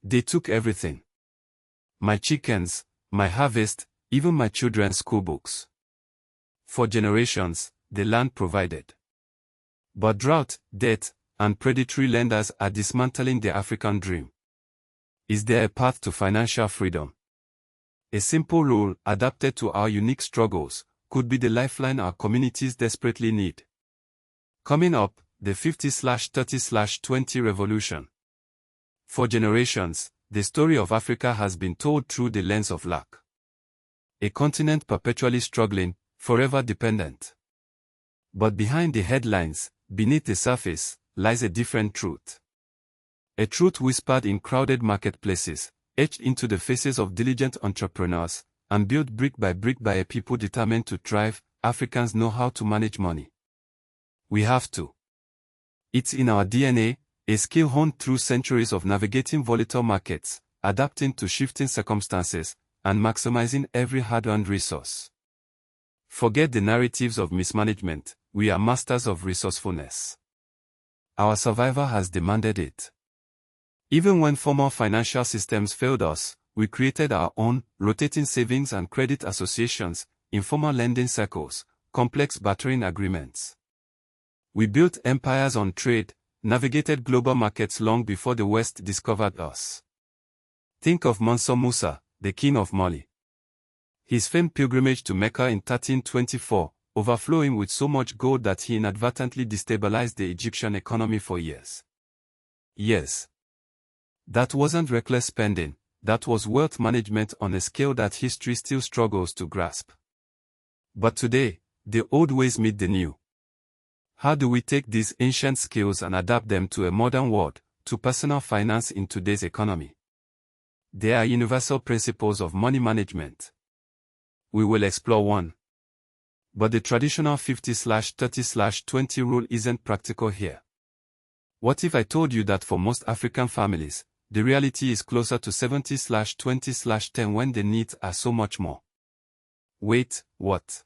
They took everything. My chickens, my harvest, even my children's schoolbooks. For generations, the land provided. But drought, debt, and predatory lenders are dismantling the African dream. Is there a path to financial freedom? A simple rule, adapted to our unique struggles, could be the lifeline our communities desperately need. Coming up, the 50/30/20 revolution. For generations, the story of Africa has been told through the lens of lack. A continent perpetually struggling, forever dependent. But behind the headlines, beneath the surface, lies a different truth. A truth whispered in crowded marketplaces, etched into the faces of diligent entrepreneurs, and built brick by a people determined to thrive. Africans know how to manage money. We have to. It's in our DNA, a skill honed through centuries of navigating volatile markets, adapting to shifting circumstances, and maximizing every hard-earned resource. Forget the narratives of mismanagement, we are masters of resourcefulness. Our survival has demanded it. Even when formal financial systems failed us, we created our own, rotating savings and credit associations, informal lending circles, complex bartering agreements. We built empires on trade, navigated global markets long before the West discovered us. Think of Mansour Musa, the king of Mali. His famed pilgrimage to Mecca in 1324, overflowing with so much gold that he inadvertently destabilized the Egyptian economy for years. Yes. That wasn't reckless spending, that was wealth management on a scale that history still struggles to grasp. But today, the old ways meet the new. How do we take these ancient skills and adapt them to a modern world, to personal finance in today's economy? There are universal principles of money management. We will explore one. But the traditional 50/30/20 rule isn't practical here. What if I told you that for most African families, the reality is closer to 70/20/10 when the needs are so much more? Wait, what?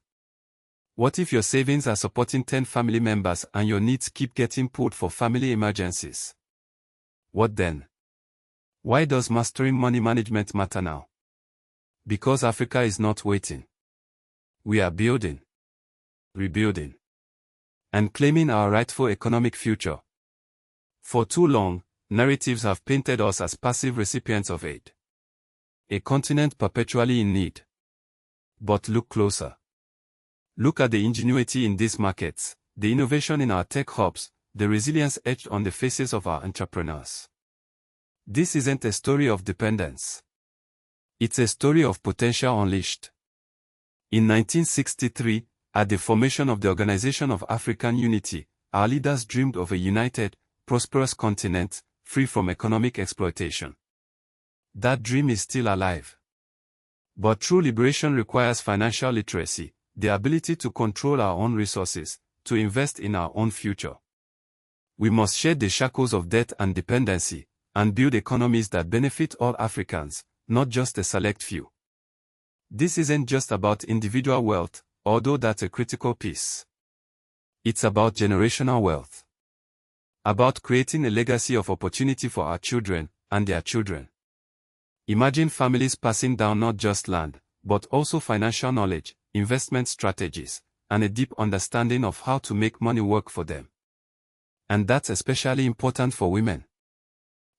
What if your savings are supporting 10 family members and your needs keep getting pulled for family emergencies? What then? Why does mastering money management matter now? Because Africa is not waiting. We are building, rebuilding, and claiming our rightful economic future. For too long, narratives have painted us as passive recipients of aid. A continent perpetually in need. But look closer. Look at the ingenuity in these markets, the innovation in our tech hubs, the resilience etched on the faces of our entrepreneurs. This isn't a story of dependence. It's a story of potential unleashed. In 1963, at the formation of the Organization of African Unity, our leaders dreamed of a united, prosperous continent, free from economic exploitation. That dream is still alive. But true liberation requires financial literacy, the ability to control our own resources, to invest in our own future. We must shed the shackles of debt and dependency, and build economies that benefit all Africans, not just a select few. This isn't just about individual wealth, although that's a critical piece. It's about generational wealth. About creating a legacy of opportunity for our children, and their children. Imagine families passing down not just land, but also financial knowledge, investment strategies, and a deep understanding of how to make money work for them. And that's especially important for women.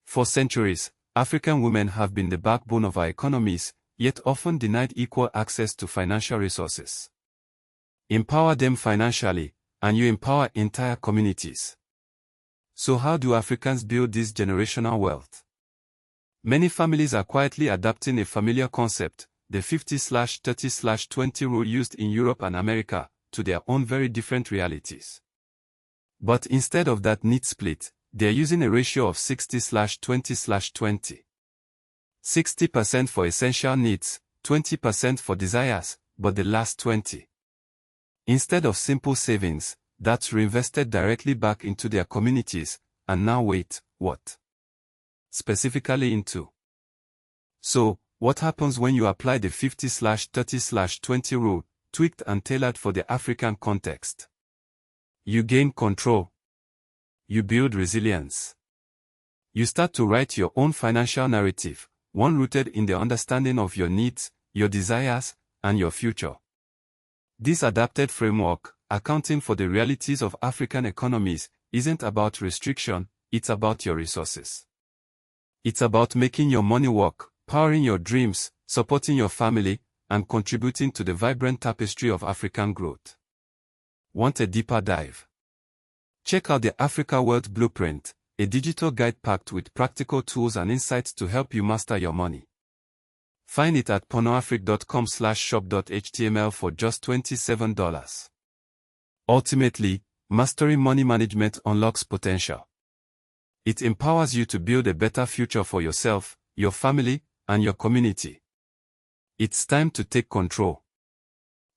For centuries, African women have been the backbone of our economies, yet often denied equal access to financial resources. Empower them financially, and you empower entire communities. So how do Africans build this generational wealth? Many families are quietly adapting a familiar concept, the 50/30/20 rule used in Europe and America, to their own very different realities. But instead of that neat split, they are using a ratio of 60/20/20. 60% for essential needs, 20% for desires, but the last 20. Instead of simple savings, that's reinvested directly back into their communities, and now wait, what? Specifically into. So, what happens when you apply the 50/30/20 rule, tweaked and tailored for the African context? You gain control. You build resilience. You start to write your own financial narrative, one rooted in the understanding of your needs, your desires, and your future. This adapted framework, accounting for the realities of African economies, isn't about restriction, it's about your resources. It's about making your money work, powering your dreams, supporting your family, and contributing to the vibrant tapestry of African growth. Want a deeper dive? Check out the Africa Wealth Blueprint, a digital guide packed with practical tools and insights to help you master your money. Find it at pornoafric.com/shop.html for just $27. Ultimately, mastering money management unlocks potential. It empowers you to build a better future for yourself, your family, and your community. It's time to take control.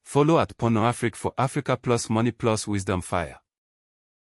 Follow at pornoafric for Africa Plus Money Plus Wisdom Fire.